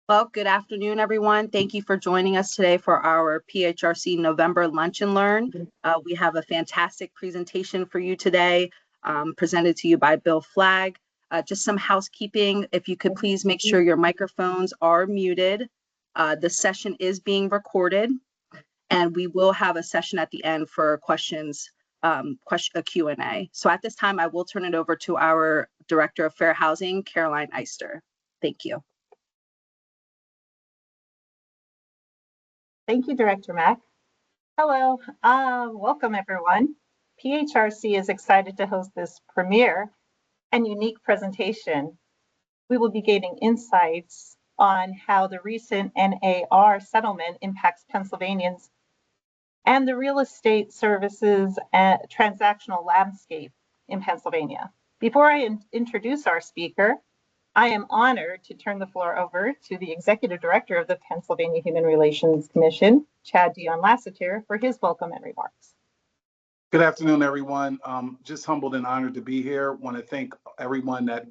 Well, good afternoon, everyone. Thank you for joining us today for our PHRC November Lunch and Learn. We have a fantastic presentation for you today, presented to you by Bill Flagg. Just some housekeeping. If you could please make sure your microphones are muted. The session is being recorded, and we will have a session at the end for questions, a Q&A. So at this time, I will turn it over to our Director of Fair Housing, Caroline Eister. Thank you. Thank you, Director Mack. Hello, welcome everyone. PHRC is excited to host this premiere and unique presentation. We will be gaining insights on how the recent NAR settlement impacts Pennsylvanians and the real estate services and transactional landscape in Pennsylvania. Before I introduce our speaker, I am honored to turn the floor over to the Executive Director of the Pennsylvania Human Relations Commission, Chad Dion Lassiter, for his welcome and remarks. Good afternoon, everyone. Just humbled and honored to be here. Want to thank everyone that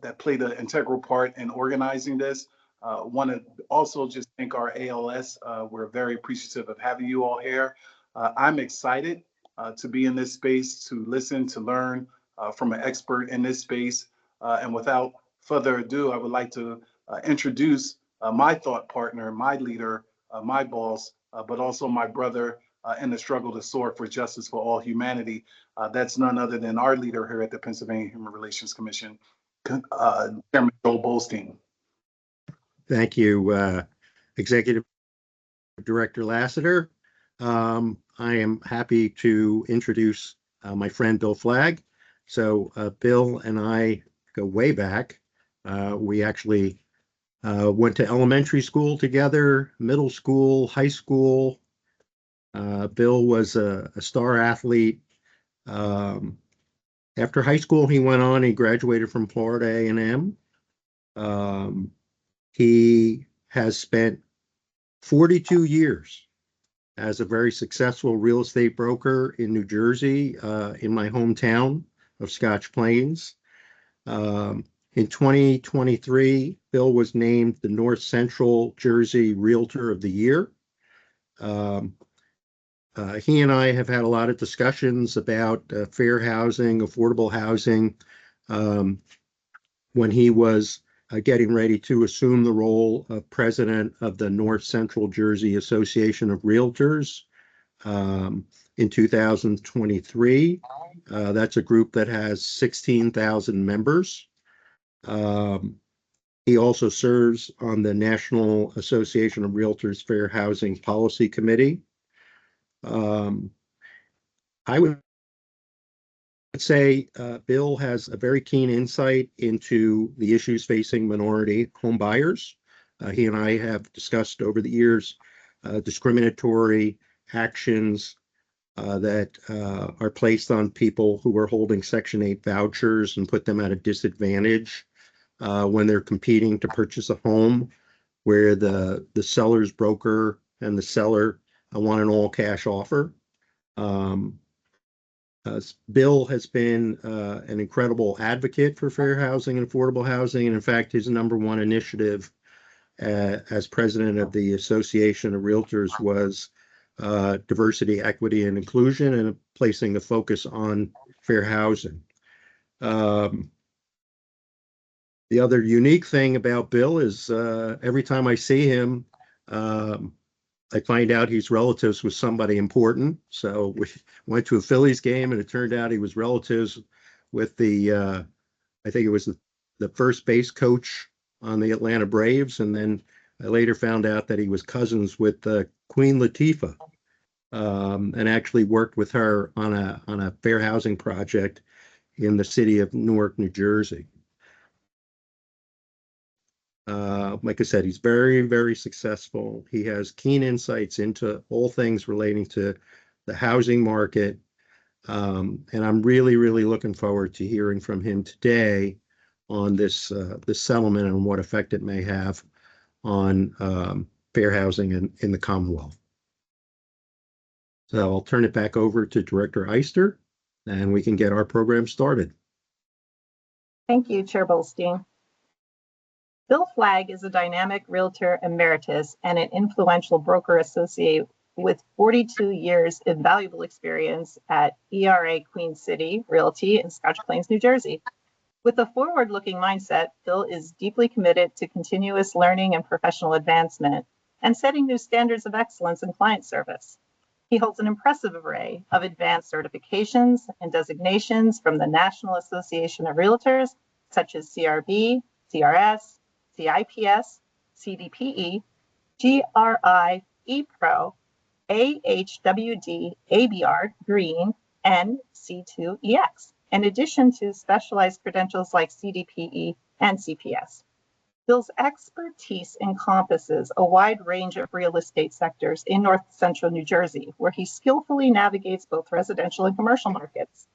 that played an integral part in organizing this. Want to also just thank our ALS. We're very appreciative of having you all here. I'm excited to be in this space, to listen, to learn from an expert in this space. And without further ado, I would like to introduce my thought partner, my leader, my boss, but also my brother in the struggle to soar for justice for all humanity. That's none other than our leader here at the Pennsylvania Human Relations Commission, Chairman Joel Bolstein. Thank you, Executive Director Lassiter. I am happy to introduce my friend Bill Flagg. So Bill and I go way back. We actually went to elementary school together, middle school, high school. Bill was a star athlete. After high school, he went on, he graduated from Florida A&M. He has spent 42 years as a very successful real estate broker in New Jersey, in my hometown of Scotch Plains. In 2023, Bill was named the North Central Jersey Realtor of the Year. He and I have had a lot of discussions about fair housing, affordable housing, when he was getting ready to assume the role of president of the North Central Jersey Association of Realtors in 2023. That's a group that has 16,000 members. He also serves on the National Association of Realtors Fair Housing Policy Committee. I would say Bill has a very keen insight into the issues facing minority home buyers. He and I have discussed over the years discriminatory actions that are placed on people who are holding Section 8 vouchers and put them at a disadvantage when they're competing to purchase a home, where the seller's broker and the seller want an all-cash offer. Bill has been an incredible advocate for fair housing and affordable housing, and in fact, his #1 initiative as president of the Association of Realtors was diversity, equity, and inclusion, and placing the focus on fair housing. The other unique thing about Bill is every time I see him, I find out he's relatives with somebody important. So we went to a Phillies game, and it turned out he was relatives with I think it was the first base coach on the Atlanta Braves. And then I later found out that he was cousins with Queen Latifah, and actually worked with her on a fair housing project in the city of Newark, New Jersey. Like I said, he's very, very successful. He has keen insights into all things relating to the housing market. And I'm really, really looking forward to hearing from him today on this settlement and what effect it may have on fair housing in the Commonwealth. So I'll turn it back over to Director Eister, and we can get our program started. Thank you, Chair Bolstein. Bill Flagg is a dynamic realtor emeritus and an influential broker associate with 42 years of valuable experience at ERA Queen City Realty in Scotch Plains, New Jersey. With a forward-looking mindset, Bill is deeply committed to continuous learning and professional advancement and setting new standards of excellence in client service. He holds an impressive array of advanced certifications and designations from the National Association of Realtors, such as CRB, CRS, CIPS, CDPE, GRI, ePro, AHWD, ABR, Green, and C2EX, in addition to specialized credentials like CDPE and CPS. Bill's expertise encompasses a wide range of real estate sectors in North Central New Jersey, where he skillfully navigates both residential and commercial markets.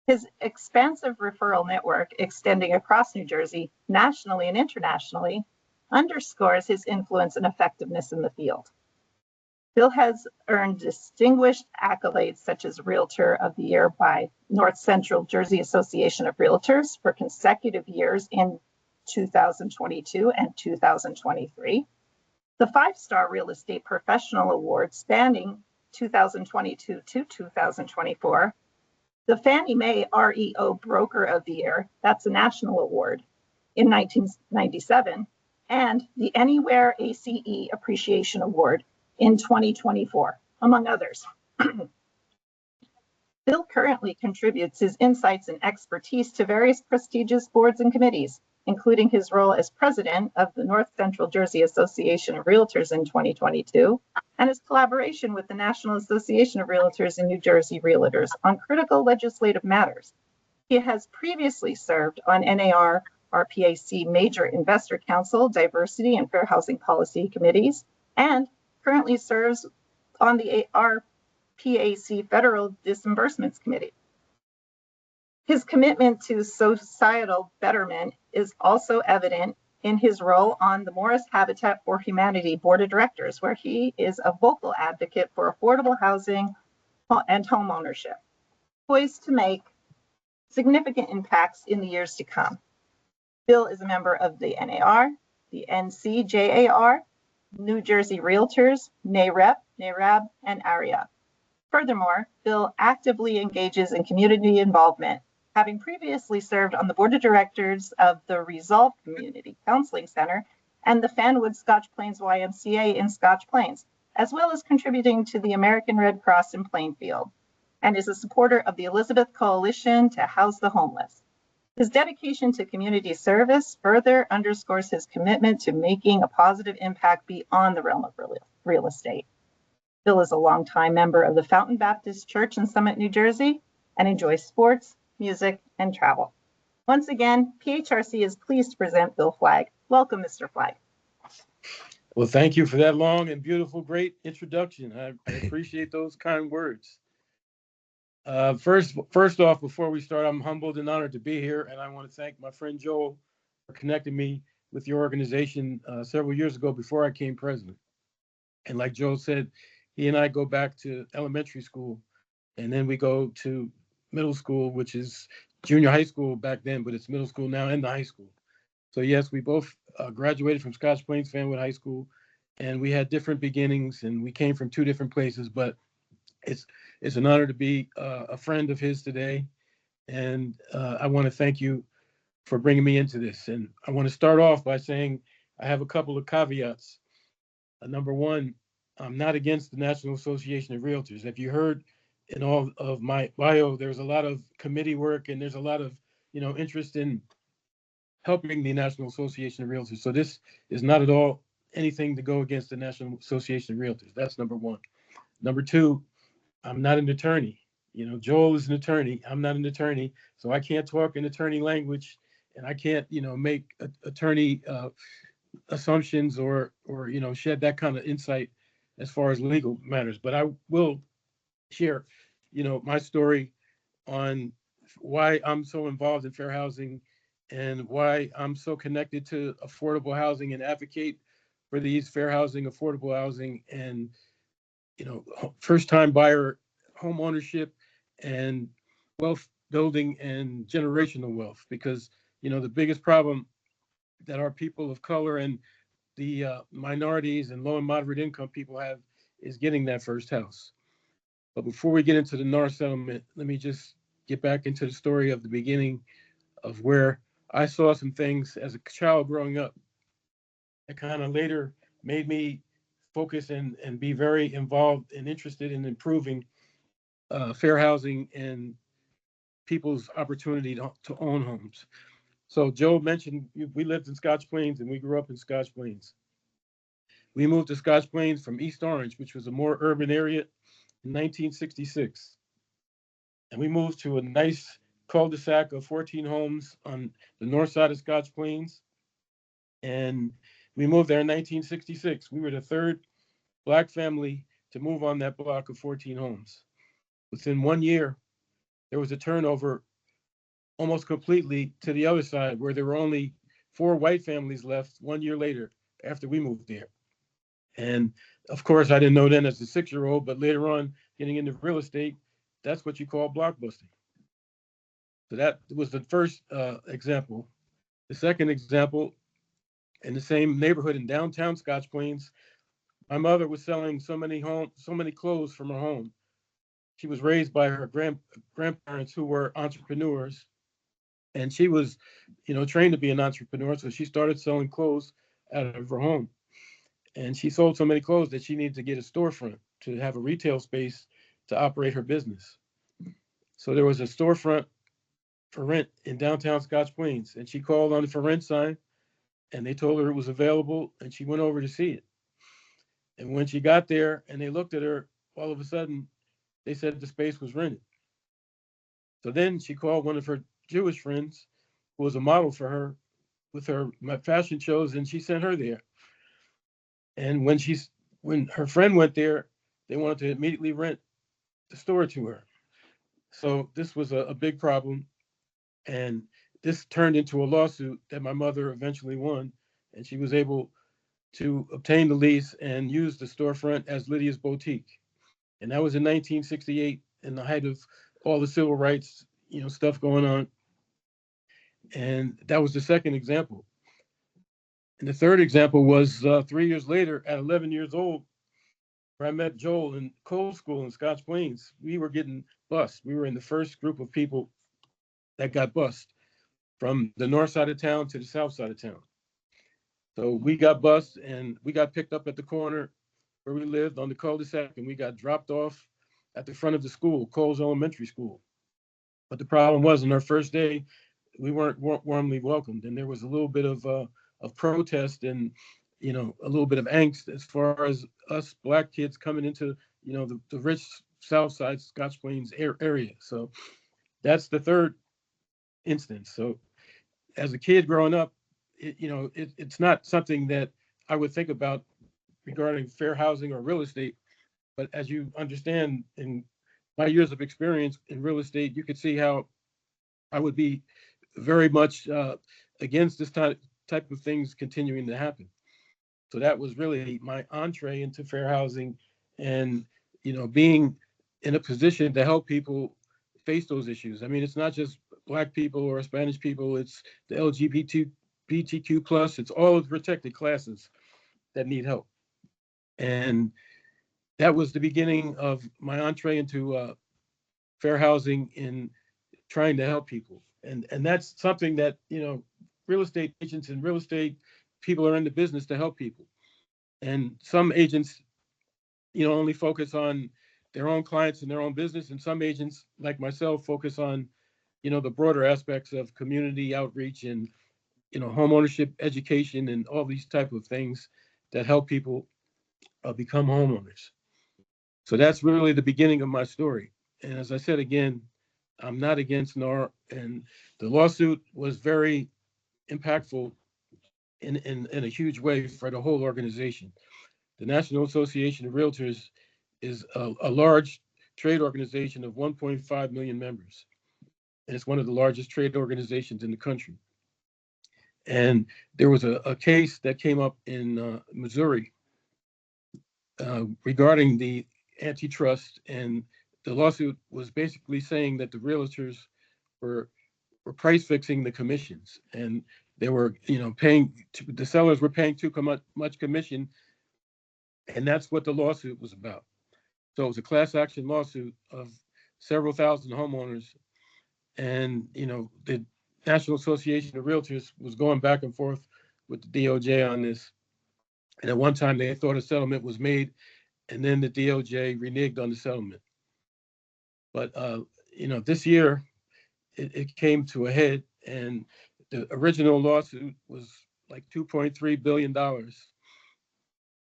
His expansive referral network, extending across New Jersey, nationally and internationally, underscores his influence and effectiveness in the field. Bill has earned distinguished accolades such as Realtor of the Year by North Central Jersey Association of Realtors for consecutive years in 2022 and 2023, the 5-Star Real Estate Professional Award spanning 2022 to 2024, the Fannie Mae REO Broker of the Year, that's a national award, in 1997, and the Anywhere ACE Appreciation Award in 2024, among others. Bill currently contributes his insights and expertise to various prestigious boards and committees, including his role as president of the North Central Jersey Association of Realtors in 2022, and his collaboration with the National Association of Realtors and New Jersey Realtors on critical legislative matters. He has previously served on NAR, RPAC Major Investor Council, Diversity and Fair Housing Policy Committees, and currently serves on the RPAC Federal Disbursements Committee. His commitment to societal betterment is also evident in his role on the Morris Habitat for Humanity Board of Directors, where he is a vocal advocate for affordable housing and home ownership, poised to make significant impacts in the years to come. Bill is a member of the NAR, the NCJAR, New Jersey Realtors, NAREP, NARAB, and ARIA. Furthermore, Bill actively engages in community involvement, having previously served on the board of directors of the Resolve Community Counseling Center and the Fanwood Scotch Plains YMCA in Scotch Plains, as well as contributing to the American Red Cross in Plainfield, and is a supporter of the Elizabeth Coalition to House the Homeless. His dedication to community service further underscores his commitment to making a positive impact beyond the realm of real estate. Bill is a longtime member of the Fountain Baptist Church in Summit, New Jersey, and enjoys sports, music, and travel. Once again, PHRC is pleased to present Bill Flagg. Welcome, Mr. Flagg. Well, thank you for that long and beautiful, great introduction. I appreciate those kind words. First off, before we start, I'm humbled and honored to be here, and I want to thank my friend Joel for connecting me with your organization several years ago before I became president. And like Joel said, he and I go back to elementary school, and then we go to middle school, which is junior high school back then, but it's middle school now and the high school. So yes, we both graduated from Scotch Plains Fanwood High School, and we had different beginnings, and we came from two different places, but it's an honor to be a friend of his today. And I want to thank you for bringing me into this. And I want to start off by saying I have a couple of caveats. Number one, I'm not against the National Association of Realtors. If you heard in all of my bio, there's a lot of committee work and there's a lot of, interest in helping the National Association of Realtors. So this is not at all anything to go against the National Association of Realtors. That's number one. Number two, I'm not an attorney. Joel is an attorney. I'm not an attorney, so I can't talk in attorney language, and I can't, make attorney assumptions or shed that kind of insight as far as legal matters. But I will share, my story on why I'm so involved in fair housing and why I'm so connected to affordable housing and advocate for these fair housing, affordable housing, and first-time buyer home ownership and wealth building and generational wealth. Because the biggest problem that our people of color and the minorities and low and moderate income people have is getting that first house. But before we get into the North settlement, let me just get back into the story of the beginning of where I saw some things as a child growing up that kind of later made me focus and be very involved and interested in improving fair housing and people's opportunity to own homes. So Joe mentioned we lived in Scotch Plains and we grew up in Scotch Plains. We moved to Scotch Plains from East Orange, which was a more urban area, in 1966. And we moved to a nice cul-de-sac of 14 homes on the north side of Scotch Plains. And we moved there in 1966. We were the third Black family to move on that block of 14 homes. Within 1 year, there was a turnover almost completely to the other side, where there were only 4 white families left 1 year later after we moved there. And of course, I didn't know then as a 6-year-old, but later on, getting into real estate, that's what you call blockbusting. So that was the first example. The second example, in the same neighborhood in downtown Scotch Plains, my mother was selling so many clothes from her home. She was raised by her grandparents who were entrepreneurs, and she was, trained to be an entrepreneur. So she started selling clothes out of her home, and she sold so many clothes that she needed to get a storefront to have a retail space to operate her business. So there was a storefront for rent in downtown Scotch Plains, and she called on the for rent sign, and they told her it was available, and she went over to see it. And when she got there and they looked at her, all of a sudden, they said the space was rented. So then she called one of her Jewish friends, who was a model for her with her fashion shows, and she sent her there. And when her friend went there, they wanted to immediately rent the store to her. So this was a big problem. And this turned into a lawsuit that my mother eventually won. And she was able to obtain the lease and use the storefront as Lydia's Boutique. And that was in 1968, in the height of all the civil rights, stuff going on. And that was the second example. And the third example was 3 years later, at 11 years old, where I met Joel in Cole School in Scotch Plains. We were getting bused. We were in the first group of people that got bused from the north side of town to the south side of town. So we got bused and we got picked up at the corner where we lived on the cul-de-sac, and we got dropped off at the front of the school, Coles Elementary School. But the problem was, on our first day, we weren't warmly welcomed, and there was a little bit of protest and a little bit of angst as far as us Black kids coming into the rich South Side Scotch Plains area. So that's the third instance. So as a kid growing up, it's not something that I would think about regarding fair housing or real estate. But as you understand, in my years of experience in real estate, you could see how I would be very much against this type of things continuing to happen. So that was really my entree into fair housing, and being in a position to help people face those issues. I mean, it's not just Black people or Spanish people; it's the LGBTQ plus. It's all of the protected classes that need help, and that was the beginning of my entree into fair housing in trying to help people. And that's something that, real estate agents and real estate people are in the business to help people. And some agents, only focus on their own clients and their own business. And some agents, like myself, focus on, the broader aspects of community outreach and, home ownership, education, and all these type of things that help people become homeowners. So that's really the beginning of my story. And as I said again, I'm not against NAR, and the lawsuit was very impactful in a huge way for the whole organization. The National Association of Realtors is a large trade organization of 1.5 million members, and it's one of the largest trade organizations in the country. And there was a case that came up in Missouri regarding the antitrust, and the lawsuit was basically saying that the realtors were price fixing the commissions, and they were, paying, the sellers were paying too much commission, and that's what the lawsuit was about. So it was a class action lawsuit of several thousand homeowners, and the National Association of Realtors was going back and forth with the DOJ on this. And at one time they thought a settlement was made, and then the DOJ reneged on the settlement. But this year it came to a head, and the original lawsuit was like $2.3 billion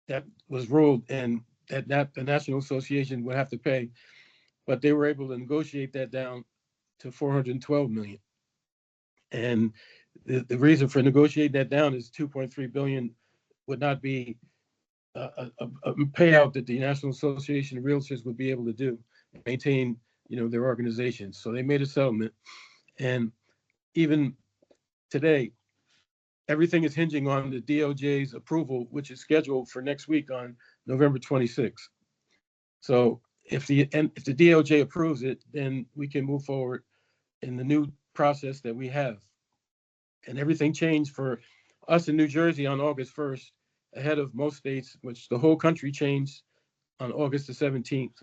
that was ruled, and that the National Association would have to pay. But they were able to negotiate that down to 412 million. And the reason for negotiating that down is 2.3 billion would not be a payout that the National Association of Realtors would be able to do, maintain, their organizations. So they made a settlement, and even today, everything is hinging on the DOJ's approval, which is scheduled for next week on November 26th. So if the DOJ approves it, then we can move forward in the new process that we have. And everything changed for us in New Jersey on August 1st, ahead of most states, which the whole country changed on August the 17th,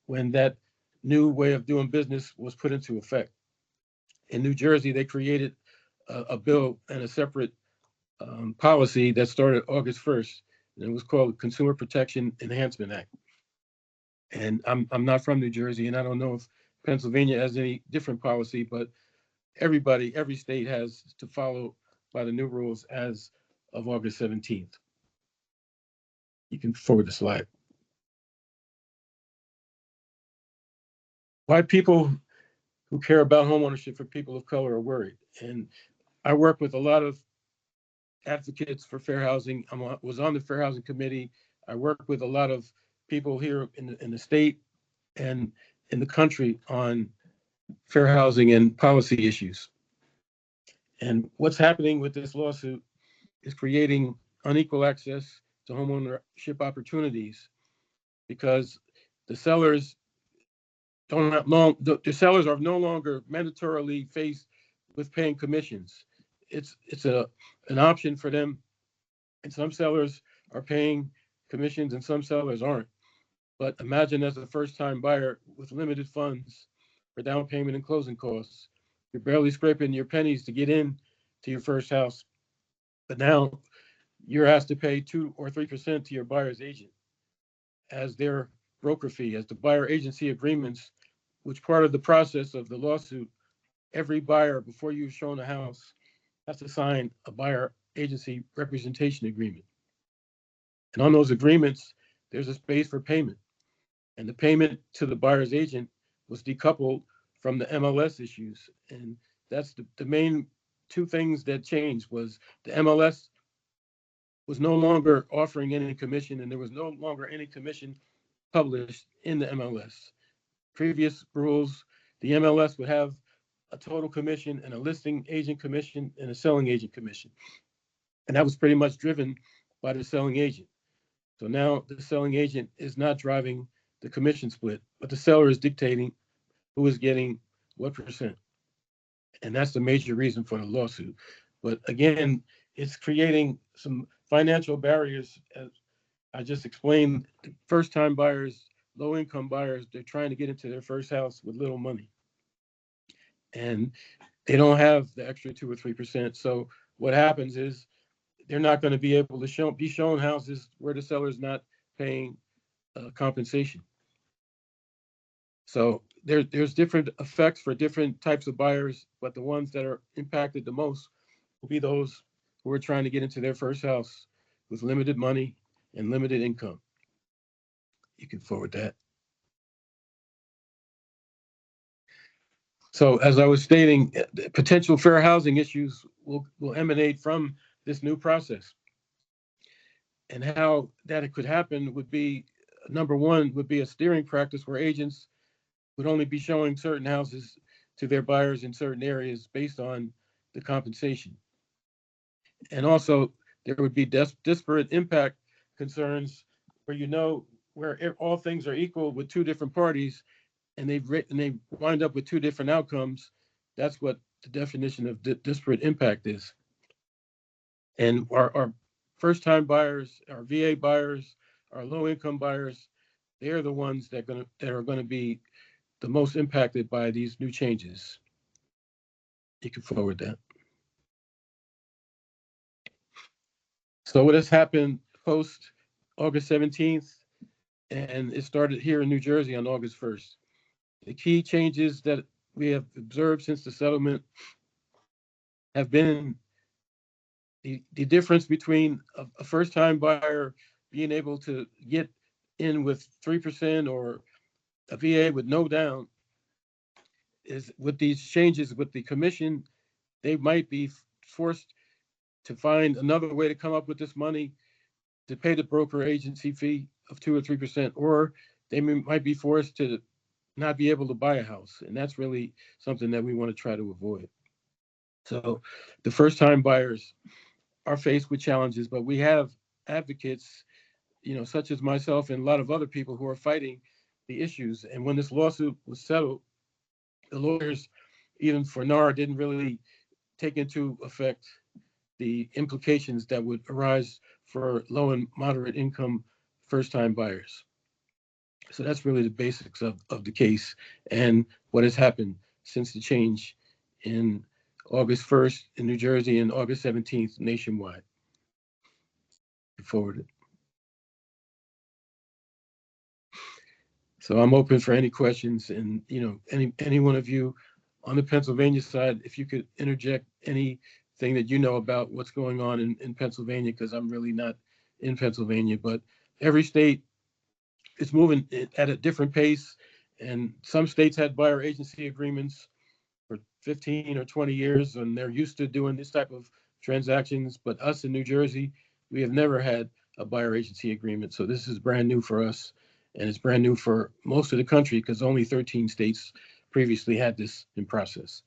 when that new way of doing business was put into effect. In New Jersey, they created a bill and a separate policy that started August 1st, and it was called Consumer Protection Enhancement Act. And I'm not from New Jersey, and I don't know if Pennsylvania has any different policy, but every state has to follow by the new rules as of August 17th. You can forward the slide. Why people who care about homeownership for people of color are worried. And I work with a lot of advocates for fair housing. I was on the Fair Housing Committee. I work with a lot of people here in the state and in the country on fair housing and policy issues. And what's happening with this lawsuit is creating unequal access to homeownership opportunities, because the sellers the sellers are no longer mandatorily faced with paying commissions. It's an option for them, and some sellers are paying commissions and some sellers aren't. But imagine, as a first-time buyer with limited funds for down payment and closing costs, you're barely scraping your pennies to get in to your first house. But now you're asked to pay 2 or 3% to your buyer's agent as their broker fee, as the buyer agency agreements, which part of the process of the lawsuit, every buyer, before you've shown a house, has to sign a buyer agency representation agreement. And on those agreements, there's a space for payment. And the payment to the buyer's agent was decoupled from the MLS issues. And that's the main two things that changed. Was the MLS was no longer offering any commission, and there was no longer any commission published in the MLS. Previous rules, the MLS would have a total commission and a listing agent commission and a selling agent commission. And that was pretty much driven by the selling agent. So now the selling agent is not driving the commission split, but the seller is dictating who is getting what percent. And that's the major reason for the lawsuit. But again, it's creating some financial barriers. As I just explained, first-time buyers, low-income buyers, they're trying to get into their first house with little money. And they don't have the extra 2 or 3%. So what happens is they're not going to be able to be shown houses where the seller's not paying compensation. So there's different effects for different types of buyers, but the ones that are impacted the most will be those who are trying to get into their first house with limited money and limited income. You can forward that. So as I was stating, potential fair housing issues will emanate from this new process. And how that it could happen would be, number one, would be a steering practice where agents would only be showing certain houses to their buyers in certain areas based on the compensation. And also there would be disparate impact concerns where all things are equal with two different parties, and they wind up with two different outcomes. That's what the definition of disparate impact is. And our first-time buyers, our VA buyers, our low-income buyers, they're the ones that are gonna be the most impacted by these new changes. You can forward that. So what has happened post August 17th, and it started here in New Jersey on August 1st. The key changes that we have observed since the settlement have been the difference between a first-time buyer being able to get in with 3% or a VA with no down. Is with these changes with the commission, they might be forced to find another way to come up with this money to pay the broker agency fee of 2 or 3%, or they might be forced to not be able to buy a house. And that's really something that we want to try to avoid. So the first time buyers are faced with challenges, but we have advocates, such as myself and a lot of other people who are fighting the issues. And when this lawsuit was settled, the lawyers, even for NAR, didn't really take into effect the implications that would arise for low and moderate income first-time buyers. So that's really the basics of the case and what has happened since the change in August 1st in New Jersey and August 17th nationwide. Forward it. So I'm open for any questions, and any one of you on the Pennsylvania side, if you could interject anything that you know about what's going on in Pennsylvania, because I'm really not in Pennsylvania, but every state is moving at a different pace, and some states had buyer agency agreements for 15 or 20 years, and they're used to doing this type of transactions. But us in New Jersey, we have never had a buyer agency agreement. So this is brand new for us. And it's brand new for most of the country because only 13 states previously had this in process.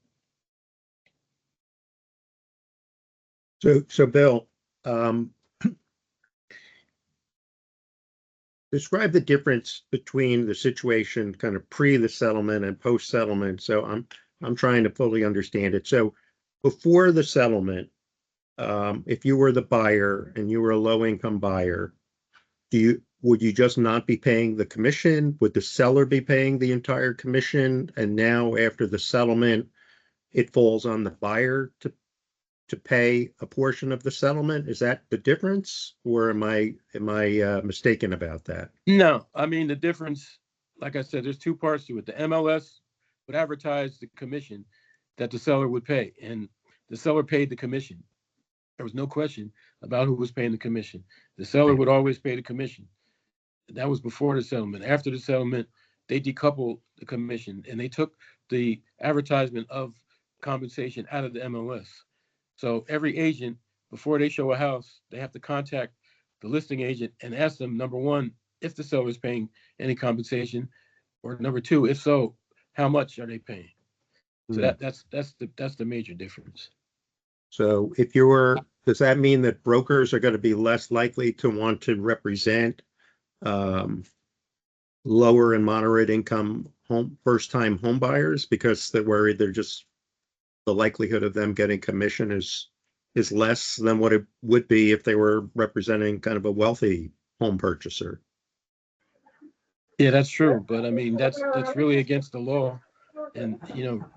So Bill, describe the difference between the situation kind of pre the settlement and post settlement. So I'm trying to fully understand it. So before the settlement, if you were the buyer and you were a low income buyer, would you just not be paying the commission? Would the seller be paying the entire commission? And now after the settlement, it falls on the buyer to pay a portion of the settlement? Is that the difference, or am I mistaken about that? No, I mean, the difference, like I said, there's two parts to it. The MLS would advertise the commission that the seller would pay, and the seller paid the commission. There was no question about who was paying the commission. The seller would always pay the commission. That was before the settlement. After the settlement, they decoupled the commission and they took the advertisement of compensation out of the MLS. So every agent, before they show a house, they have to contact the listing agent and ask them, number one, if the seller is paying any compensation, or number two, if so, how much are they paying? So that's the major difference. So does that mean that brokers are going to be less likely to want to represent lower and moderate income first-time home buyers because they're worried the likelihood of them getting commission is less than what it would be if they were representing kind of a wealthy home purchaser? Yeah, that's true. But I mean, that's really against the law. And,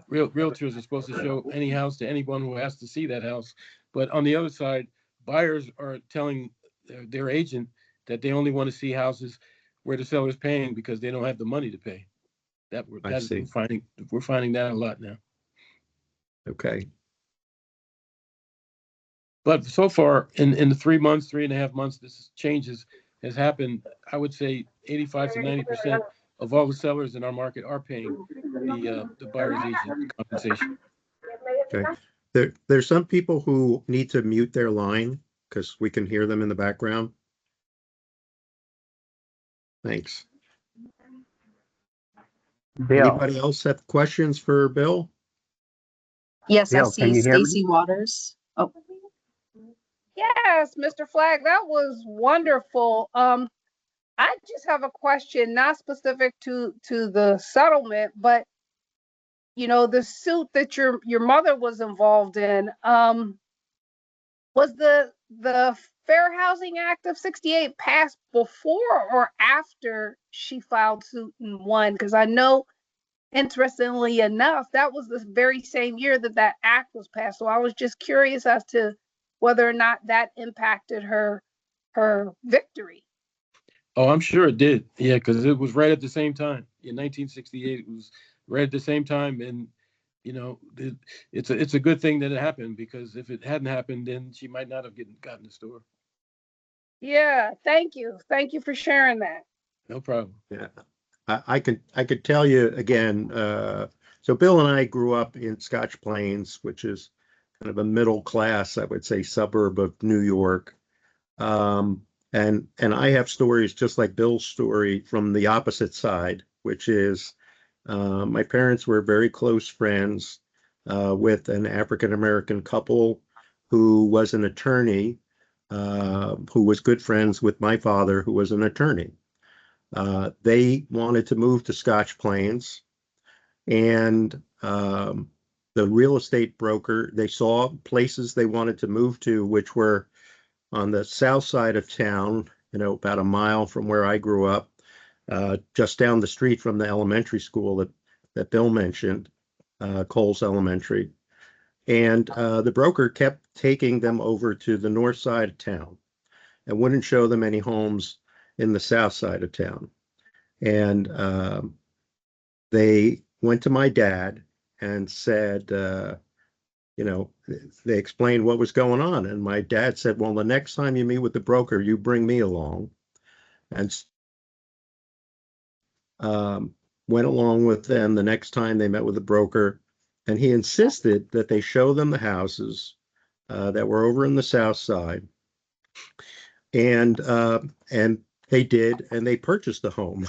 realtors are supposed to show any house to anyone who has to see that house. But on the other side, buyers are telling their agent that they only want to see houses where the seller's paying because they don't have the money to pay. We're finding that a lot now. Okay. But so far, in the 3.5 months, this changes has happened. I would say 85 to 90% of all the sellers in our market are paying the buyer's agent compensation. Okay. There's some people who need to mute their line because we can hear them in the background. Thanks. Bill, Anybody else have questions for Bill? Yes, I Bill, can see you hear me? Stacy Waters. Oh, Yes, Mr. Flagg, that was wonderful. I just have a question, not specific to the settlement, but the suit that your mother was involved in. Was the Fair Housing Act of 68 passed before or after she filed suit and won? Because I know, interestingly enough, that was the very same year that that act was passed. So I was just curious as to whether or not that impacted her victory. Oh, I'm sure it did. Yeah, because it was right at the same time in 1968. It was right at the same time, and it's a good thing that it happened, because if it hadn't happened, then she might not have gotten the store. Yeah, thank you for sharing that. No problem. Yeah, I could tell you again. So Bill and I grew up in Scotch Plains, which is kind of a middle class, I would say, suburb of New York. And I have stories just like Bill's story from the opposite side, which is my parents were very close friends with an African American couple who was an attorney, who was good friends with my father, who was an attorney. They wanted to move to Scotch Plains, and the real estate broker, they saw places they wanted to move to, which were on the south side of town, about a mile from where I grew up, just down the street from the elementary school that Bill mentioned, Coles Elementary. And the broker kept taking them over to the north side of town and wouldn't show them any homes in the south side of town. And they went to my dad and said, they explained what was going on. And my dad said, well, the next time you meet with the broker, you bring me along. And went along with them the next time they met with the broker. And he insisted that they show them the houses that were over in the south side. And they did, and they purchased the home.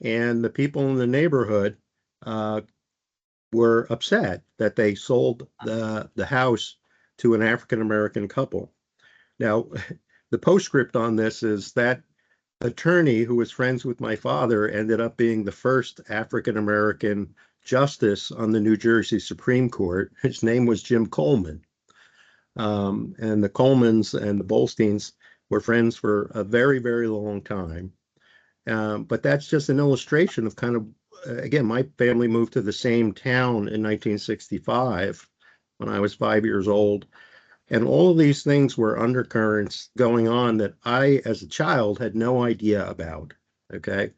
And the people in the neighborhood were upset that they sold the house to an African American couple. Now, the postscript on this is that attorney who was friends with my father ended up being the first African American justice on the New Jersey Supreme Court. His name was Jim Coleman. And the Colemans and the Bolsteins were friends for a very, very long time. But that's just an illustration of kind of, again, my family moved to the same town in 1965 when I was 5 years old. And all of these things were undercurrents going on that I, as a child, had no idea about. Okay.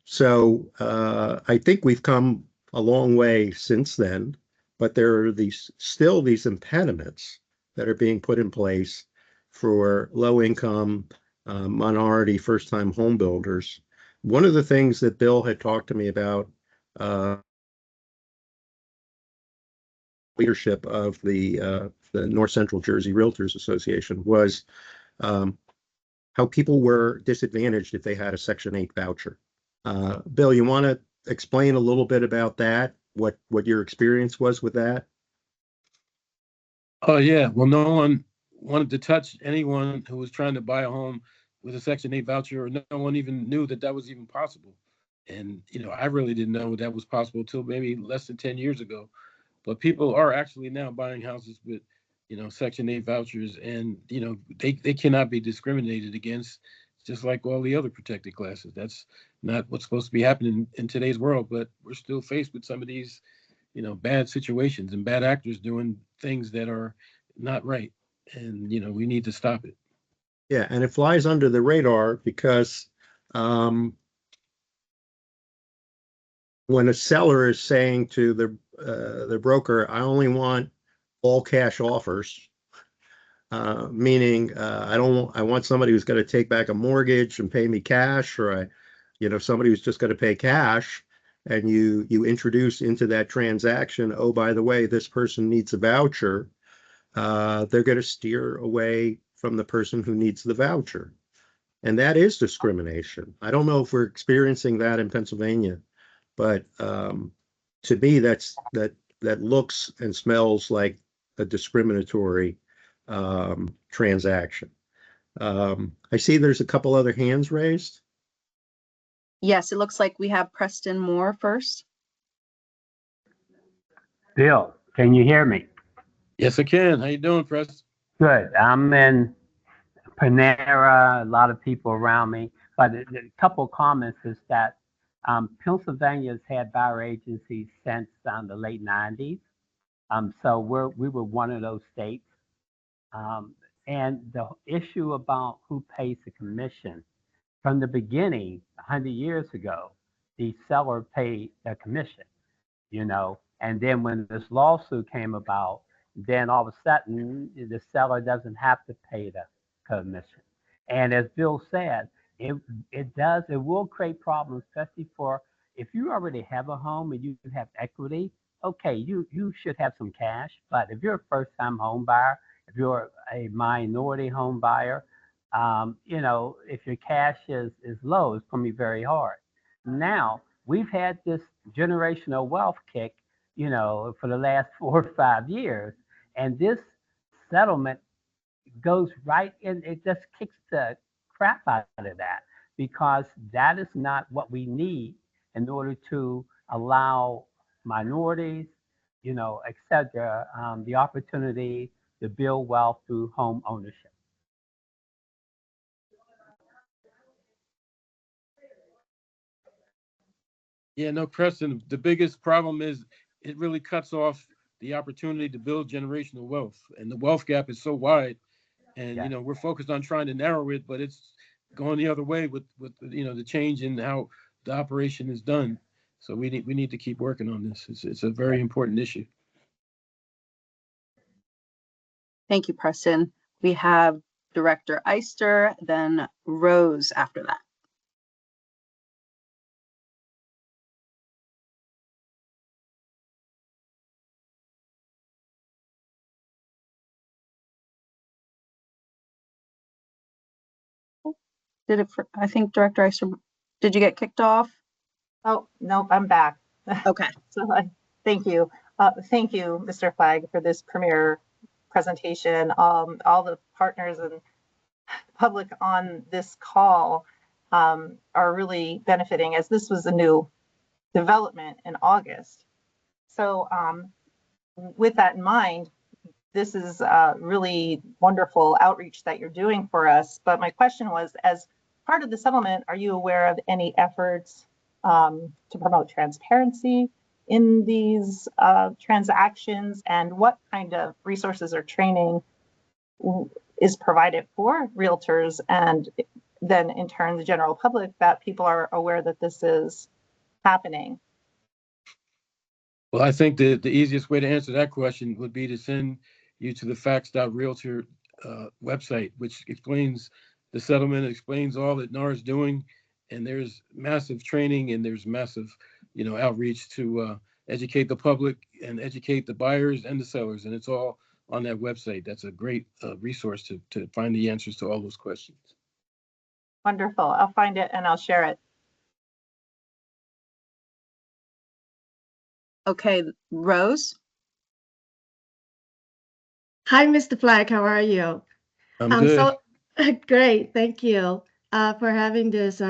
So I think we've come a long way since then, but there are still these impediments that are being put in place for low income, minority, first time home builders. One of the things that Bill had talked to me about, leadership of the North Central Jersey Realtors Association, was how people were disadvantaged if they had a Section 8 voucher. Bill, you want to explain a little bit about that? What your experience was with that? Oh yeah. Well, no one wanted to touch anyone who was trying to buy a home with a Section 8 voucher, or no one even knew that was even possible. And I really didn't know that was possible until maybe less than 10 years ago. But people are actually now buying houses with, Section 8 vouchers, and they cannot be discriminated against, just like all the other protected classes. That's not what's supposed to be happening in today's world. But we're still faced with some of these, bad situations and bad actors doing things that are not right, and we need to stop it. Yeah, and it flies under the radar because when a seller is saying to the broker, I only want all cash offers, meaning I want somebody who's going to take back a mortgage and pay me cash, or somebody who's just going to pay cash, and you introduce into that transaction, oh, by the way, this person needs a voucher, they're going to steer away from the person who needs the voucher. And that is discrimination. I don't know if we're experiencing that in Pennsylvania, but to me, that looks and smells like a discriminatory transaction. I see there's a couple other hands raised. Yes, it looks like we have Preston Moore first. Bill, can you hear me? Yes, I can. How you doing, Press? Good. I'm in Panera, a lot of people around me. But a couple of comments is that Pennsylvania's had buyer agencies since the late 90s. So we were one of those states. Um, and the issue about who pays the commission, from the beginning, 100 years ago, the seller paid the commission, and then when this lawsuit came about, then all of a sudden the seller doesn't have to pay the commission. And as Bill said, it it will create problems, especially for if you already have a home and you have equity. Okay, you should have some cash, but if you're a first-time home buyer, if you're a minority home buyer, if your cash is low, it's going to be very hard. Now we've had this generational wealth kick, for the last 4 or 5 years. And this settlement goes right in, it just kicks the crap out of that because that is not what we need in order to allow minorities, et cetera, the opportunity to build wealth through home ownership. Yeah, no, Preston, the biggest problem is it really cuts off the opportunity to build generational wealth. And the wealth gap is so wide. And, Yeah. we're focused on trying to narrow it, but it's going the other way with the change in how the operation is done. So we need to keep working on this. It's a very important issue. Thank you, Preston. We have Director Eister, then Rose after that. I think Director Eister, did you get kicked off? Oh, nope, I'm back. Okay. So thank you. Thank you, Mr. Flagg, for this premier presentation. All the partners and public on this call are really benefiting, as this was a new development in August. So with that in mind, this is really wonderful outreach that you're doing for us. But my question was, as part of the settlement, are you aware of any efforts to promote transparency in these transactions, and what kind of resources or training is provided for realtors and then in turn the general public, that people are aware that this is happening? Well, I think the easiest way to answer that question would be to send you to the facts.realtor website, which explains the settlement, explains all that NAR is doing. And there's massive training and there's massive, outreach to educate the public and educate the buyers and the sellers. And it's all on that website. That's a great resource to find the answers to all those questions. Wonderful. I'll find it and I'll share it. Okay, Rose. Hi, Mr. Flagg. How are you? I'm good. So great. Thank you for having this.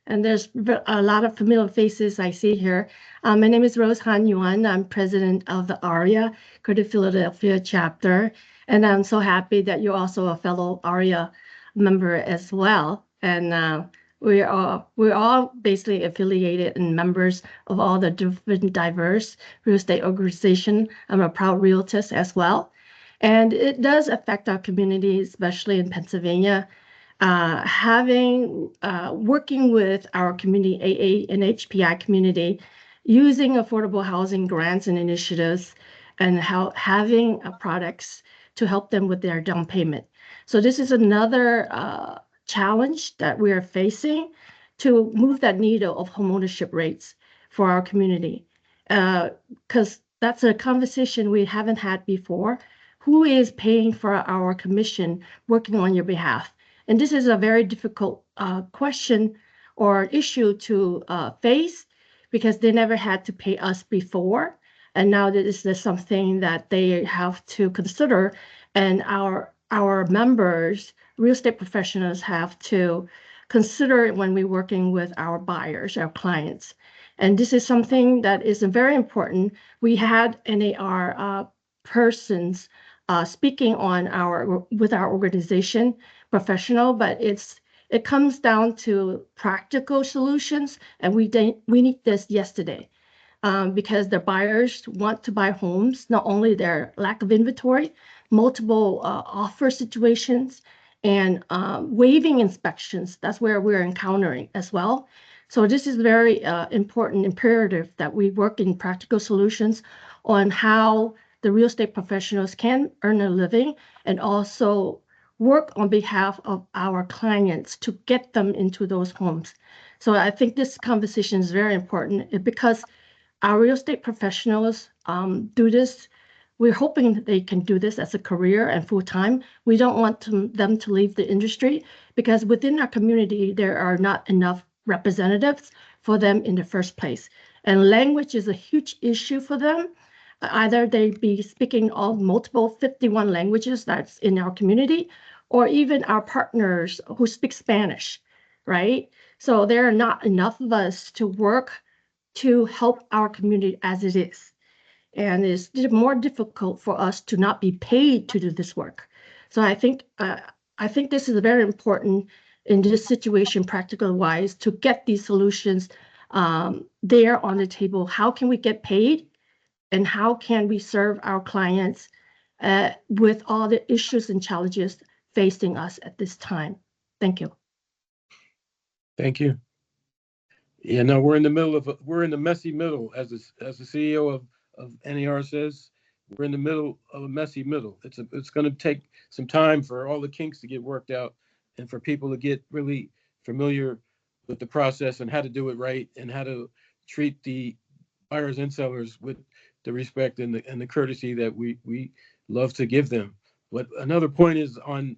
And there's a lot of familiar faces I see here. My name is Rose Han Yuan. I'm president of the ARIA, Greater Philadelphia chapter. And I'm so happy that you're also a fellow ARIA member as well. And we're all basically affiliated and members of all the different diverse real estate organizations. I'm a proud realtor as well. And it does affect our community, especially in Pennsylvania. Working with our community, AA and HPI community, using affordable housing grants and initiatives, and having products to help them with their down payment. So this is another challenge that we are facing to move that needle of homeownership rates for our community, because that's a conversation we haven't had before. Who is paying for our commission working on your behalf? And this is a very difficult question or issue to face, because they never had to pay us before. And now this is something that they have to consider. And our members, real estate professionals, have to consider it when we're working with our buyers, our clients. And this is something that is very important. We had NAR persons speaking on with our organization, professional, but it comes down to practical solutions, and we need this yesterday. Because the buyers want to buy homes, not only their lack of inventory, multiple offer situations, and waiving inspections. That's where we're encountering as well. So this is very important imperative that we work in practical solutions on how the real estate professionals can earn a living and also work on behalf of our clients to get them into those homes. So I think this conversation is very important because our real estate professionals do this. We're hoping that they can do this as a career and full time. We don't want them to leave the industry because within our community, there are not enough representatives for them in the first place. And language is a huge issue for them. Either they be speaking all multiple 51 languages that's in our community, or even our partners who speak Spanish, right? So there are not enough of us to work to help our community as it is. And it's more difficult for us to not be paid to do this work. So I think this is very important in this situation, practical wise, to get these solutions there on the table. How can we get paid, and how can we serve our clients with all the issues and challenges facing us at this time? Thank you. Thank you. Yeah, no, we're in the messy middle, as the CEO of NAR says. We're in the middle of a messy middle. It's going to take some time for all the kinks to get worked out and for people to get really familiar with the process and how to do it right and how to treat the buyers and sellers with the respect and the courtesy that we love to give them. But another point is on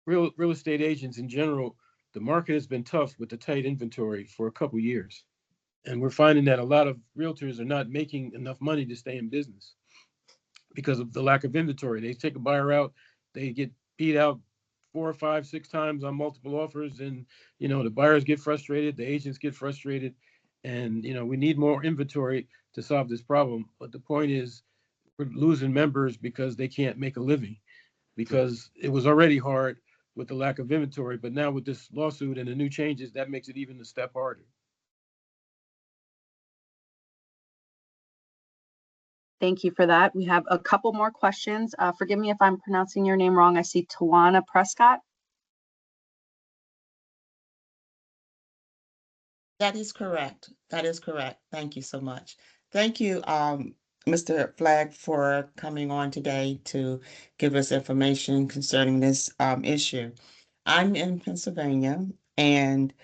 real estate agents in general. The market has been tough with the tight inventory for a couple years. And we're finding that a lot of realtors are not making enough money to stay in business because of the lack of inventory. They take a buyer out, they get beat out 4 or 5, 6 times on multiple offers. And, the buyers get frustrated, the agents get frustrated. And, we need more inventory to solve this problem. But the point is we're losing members because they can't make a living, because it was already hard with the lack of inventory, but now with this lawsuit and the new changes, that makes it even a step harder. Thank you for that. We have a couple more questions. Forgive me if I'm pronouncing your name wrong. I see Tawana Prescott. That is correct. That is correct. Thank you so much. Thank you, Mr. Flagg, for coming on today to give us information concerning this issue. I'm in Pennsylvania, and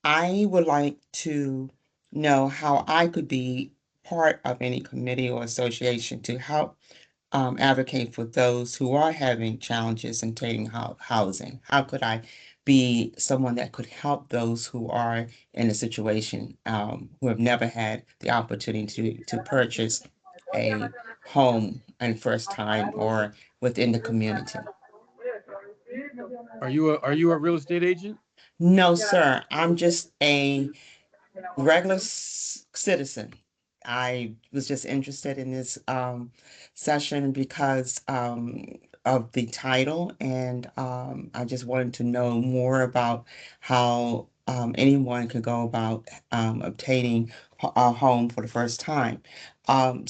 I would like to know how I could be part of any committee or association to help advocate for those who are having challenges in obtaining housing. How could I be someone that could help those who are in a situation, who have never had the opportunity to purchase a home and first time or within the community? Are you a real estate agent? No, sir. I'm just a regular citizen. I was just interested in this session because of the title, and I just wanted to know more about how anyone could go about obtaining a home for the first time. And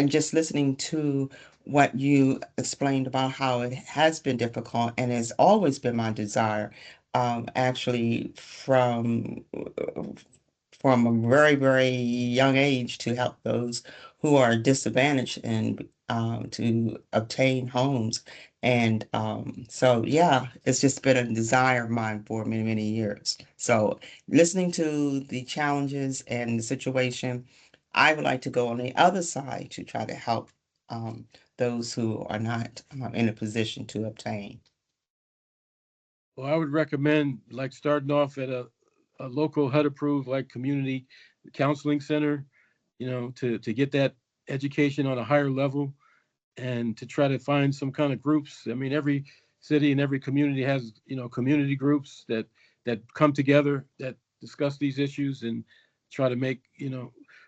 just listening to what you explained about how it has been difficult and has always been my desire, actually from a very, very young age to help those who are disadvantaged and to obtain homes. And so, yeah, it's just been a desire of mine for many, many years. So listening to the challenges and the situation, I would like to go on the other side to try to help those who are not in a position to obtain. Well, I would recommend like starting off at a local HUD approved like community counseling center, to get that education on a higher level and to try to find some kind of groups. I mean, every city and every community has, community groups that come together that discuss these issues and try to make,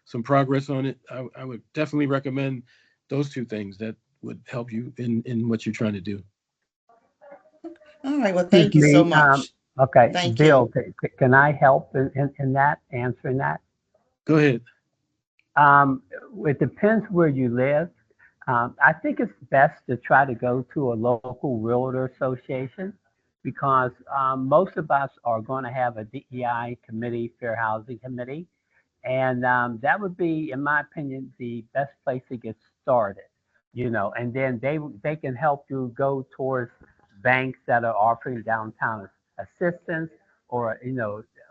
some progress on it. I would definitely recommend those two things, that would help you in what you're trying to do. All right, well, Excuse thank you so me. much. Okay, Thank Bill, you. can I help in that, answering that? Go ahead. It depends where you live. I think it's best to try to go to a local realtor association because most of us are going to have a DEI committee, fair housing committee, and that would be, in my opinion, the best place to get started. And then they can help you go towards banks that are offering downtown assistance, or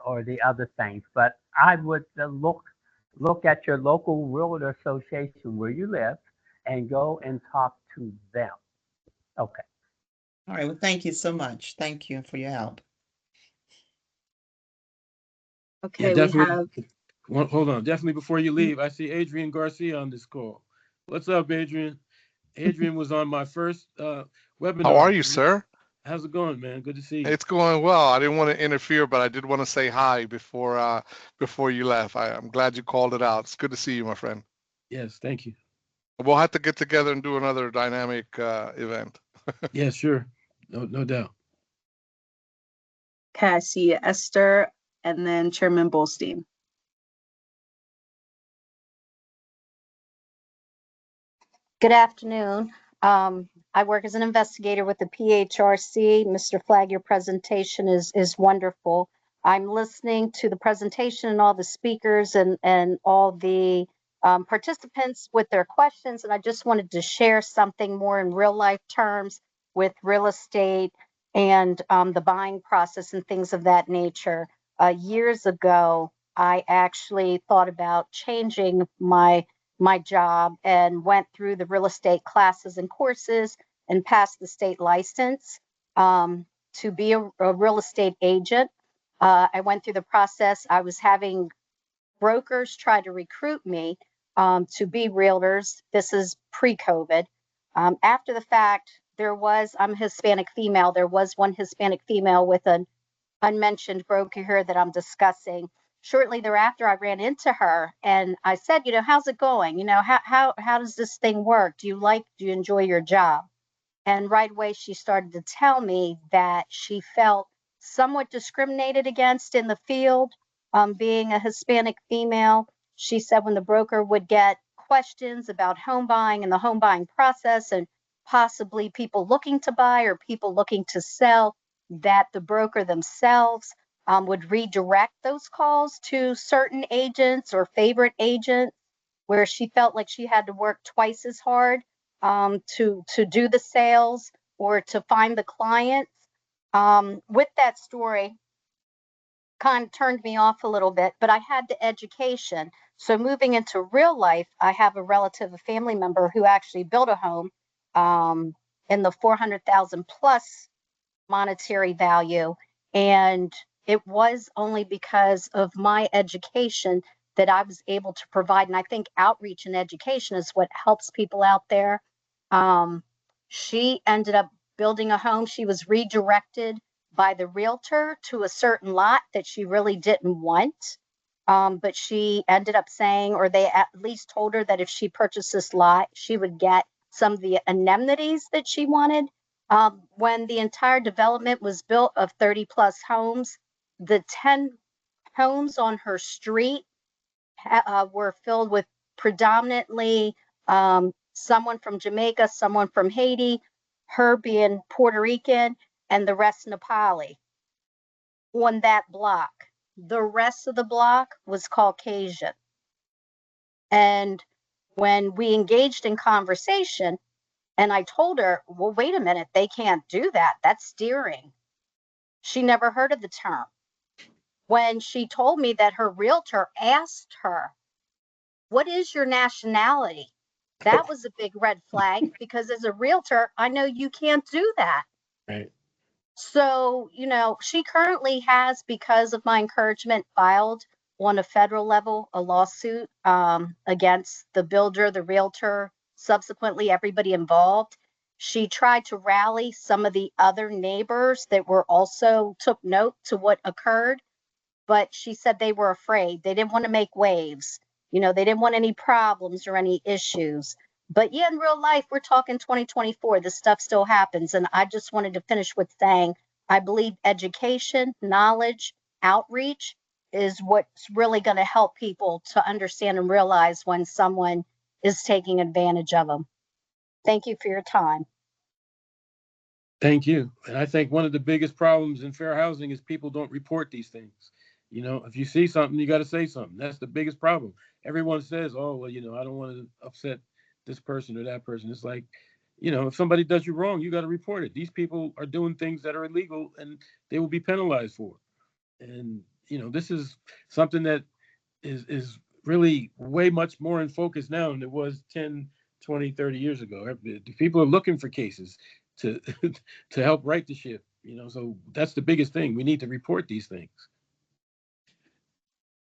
or the other things. But I would look at your local realtor association where you live and go and talk to them. Okay. All right, well, thank you so much. Thank you for your help. Yeah, Okay, we definitely. have, Hold on. Definitely before you leave, I see Adrian Garcia on this call. What's up, Adrian? Adrian was on my first webinar. How are you, sir? How's it going, man? Good to see you. It's going well. I didn't want to interfere, but I did want to say hi before you left. I'm glad you called it out. It's good to see you, my friend. Yes, thank you. We'll have to get together and do another dynamic event. Yeah, sure. No doubt. okay, I see Esther and then Chairman Bolstein. Good afternoon. I work as an investigator with the PHRC. Mr. Flagg, your presentation is wonderful. I'm listening to the presentation and all the speakers and all the participants with their questions, and I just wanted to share something more in real life terms with real estate and the buying process and things of that nature. Years ago, I actually thought about changing my job and went through the real estate classes and courses and passed the state license to be a real estate agent. I went through the process. I was having brokers try to recruit me to be realtors. This is pre-COVID. After the fact, I'm Hispanic female. There was one Hispanic female with an unmentioned broker here that I'm discussing. Shortly thereafter, I ran into her and I said, how's it going? How does this thing work? Do you enjoy your job? And right away, she started to tell me that she felt somewhat discriminated against in the field, being a Hispanic female. She said when the broker would get questions about home buying and the home buying process and possibly people looking to buy or people looking to sell, that the broker themselves would redirect those calls to certain agents or favorite agents, where she felt like she had to work twice as hard to do the sales or to find the clients. With that story, kind of turned me off a little bit, but I had the education. So moving into real life, I have a relative, a family member who actually built a home in the 400,000 plus monetary value. And it was only because of my education that I was able to provide. And I think outreach and education is what helps people out there. She ended up building a home. She was redirected by the realtor to a certain lot that she really didn't want. But she ended up saying, or they at least told her that if she purchased this lot, she would get some of the amenities that she wanted. When the entire development was built of 30 plus homes, the 10 homes on her street were filled with predominantly someone from Jamaica, someone from Haiti, her being Puerto Rican, and the rest Nepali on that block. The rest of the block was Caucasian. And when we engaged in conversation, and I told her, well, wait a minute, they can't do that. That's steering. She never heard of the term. When she told me that her realtor asked her, what is your nationality? That was a big red flag because as a realtor, I know you can't do that. Right. So, she currently has, because of my encouragement, filed on a federal level a lawsuit against the builder, the realtor, subsequently everybody involved. She tried to rally some of the other neighbors that were also took note to what occurred, but she said they were afraid. They didn't want to make waves. They didn't want any problems or any issues. But yeah, in real life, we're talking 2024. This stuff still happens. And I just wanted to finish with saying, I believe education, knowledge, outreach is what's really going to help people to understand and realize when someone is taking advantage of them. Thank you for your time. Thank you. And I think one of the biggest problems in fair housing is people don't report these things. You know, if you see something, you got to say something. That's the biggest problem. Everyone says, oh, well, you know, I don't want to upset this person or that person. It's like, you know, if somebody does you wrong, you got to report it. These people are doing things that are illegal and they will be penalized for. And, you know, this is something that is really way much more in focus now than it was 10, 20, 30 years ago. People are looking for cases to to help right the ship, you know, so that's the biggest thing. We need to report these things.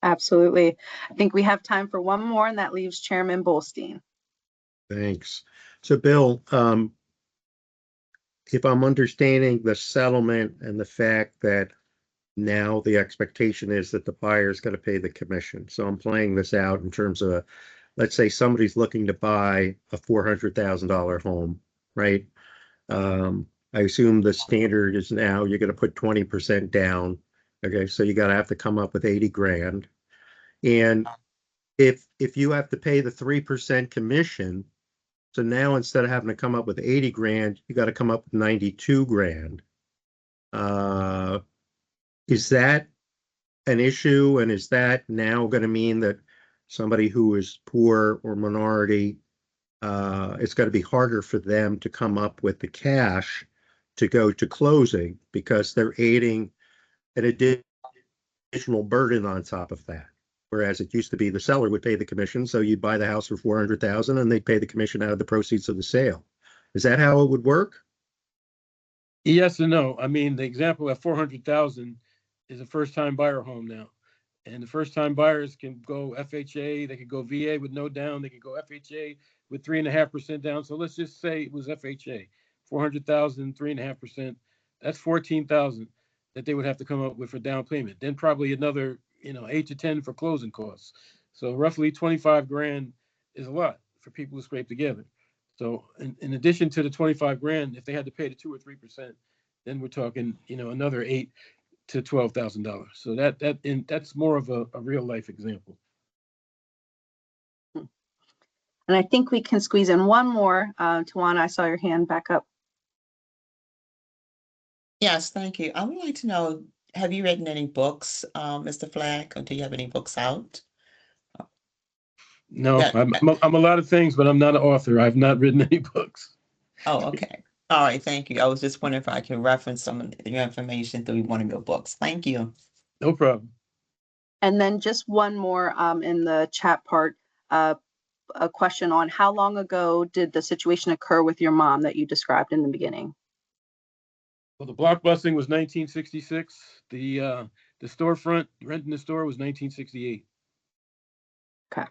Absolutely. I think we have time for one more, and that leaves Chairman Bolstein. Thanks. So Bill, if I'm understanding the settlement and the fact that now the expectation is that the buyer's going to pay the commission. So I'm playing this out in terms of, let's say somebody's looking to buy a $400,000 home, right? I assume the standard is now you're going to put 20% down. Okay, so you got to have to come up with 80 grand. And if you have to pay the 3% commission, so now instead of having to come up with 80 grand, you got to come up with 92 grand. Is that an issue? And is that now going to mean that somebody who is poor or minority, it's going to be harder for them to come up with the cash to go to closing because they're aiding an additional burden on top of that? Whereas it used to be the seller would pay the commission, so you'd buy the house for $400,000 and they'd pay the commission out of the proceeds of the sale. Is that how it would work? Yes and no. I mean, the example at 400,000 is a first-time buyer home now. And the first-time buyers can go FHA, they could go VA with no down, they could go FHA with 3.5% down. So let's just say it was FHA, 400,000, 3.5%. That's 14,000 that they would have to come up with for down payment. Then probably another, 8 to 10 for closing costs. So roughly 25 grand is a lot for people to scrape together. So in addition to the 25 grand, if they had to pay the 2 or 3%, then we're talking, another $8,000 to $12,000. So that's more of a real life example. And I think we can squeeze in one more. Tawana, I saw your hand back up. Yes, thank you. I would like to know, have you written any books, Mr. Flagg, or do you have any books out? No, Yeah. I'm a lot of things, but I'm not an author. I've not written any books. Oh, okay. All right, thank you. I was just wondering if I can reference some of your information through one of your books. Thank you. No problem. And then just one more in the chat part, a question on how long ago did the situation occur with your mom that you described in the beginning? Well, the block busting was 1966. The storefront, renting the store, was 1968. Okay.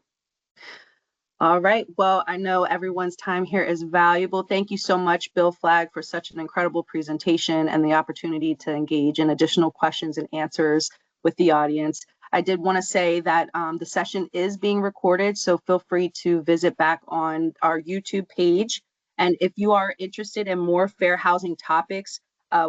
All right. Well, I know everyone's time here is valuable. Thank you so much, Bill Flagg, for such an incredible presentation and the opportunity to engage in additional questions and answers with the audience. I did want to say that the session is being recorded, so feel free to visit back on our YouTube page. And if you are interested in more fair housing topics,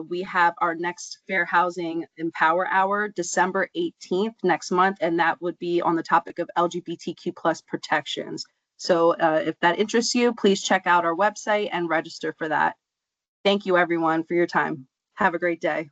we have our next Fair Housing Empower Hour, December 18th next month, and that would be on the topic of LGBTQ+ protections. So if that interests you, please check out our website and register for that. Thank you, everyone, for your time. Have a great day.